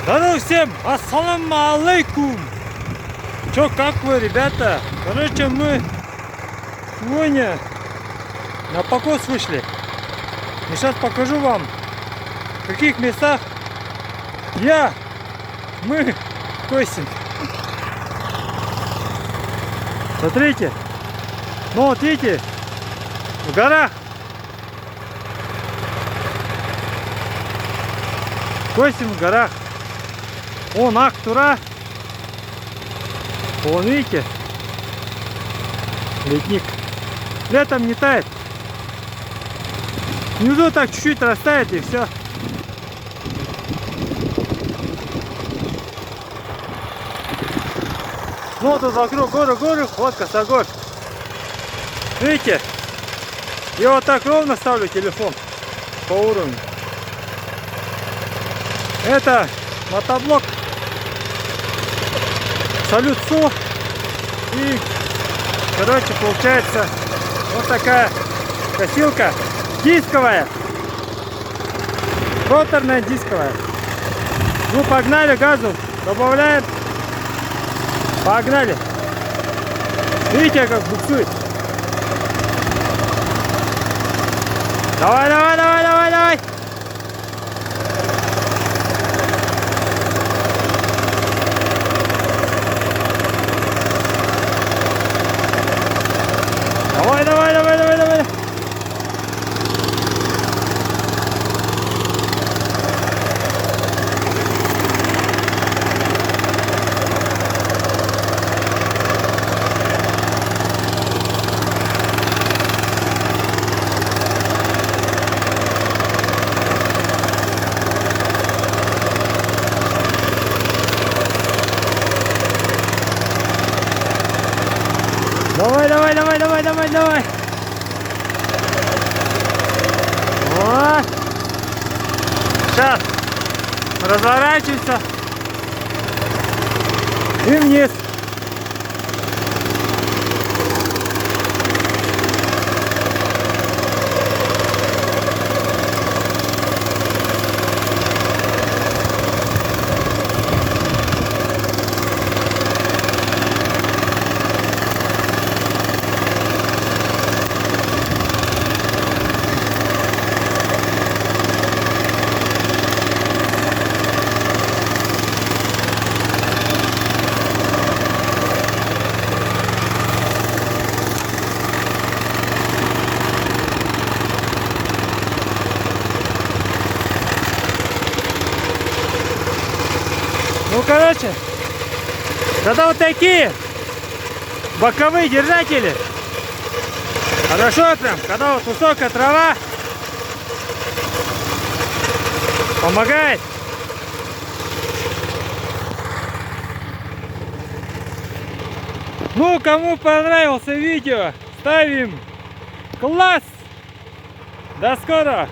Здорово всем, ассаламу алейкум. Чё, как вы, ребята? Короче, мы сегодня на покос вышли. И сейчас покажу вам, в каких местах мы косим. Смотрите, ну вот видите, в горах косим в горах. Вон Ак-Тура. Вон видите, ледник. Летом не тает. Внизу так чуть-чуть растает и все. Ну тут вокруг горы, вот косогор. Видите? Я вот так ровно ставлю телефон по уровню. Это мотоблок Салют Су. И короче получается вот такая косилка дисковая, роторная дисковая. Ну погнали, газу добавляем, погнали. Видите, как буксует. Давай, давай, давай, давай, давай. Давай, давай, давай, давай, давай. Давай, давай, давай, давай, давай, давай. Вот. Сейчас разворачиваемся и вниз. Ну, короче, когда вот такие боковые держатели, хорошо прям, когда вот высокая трава, помогает. Ну, кому понравился видео, ставим класс. До скорого.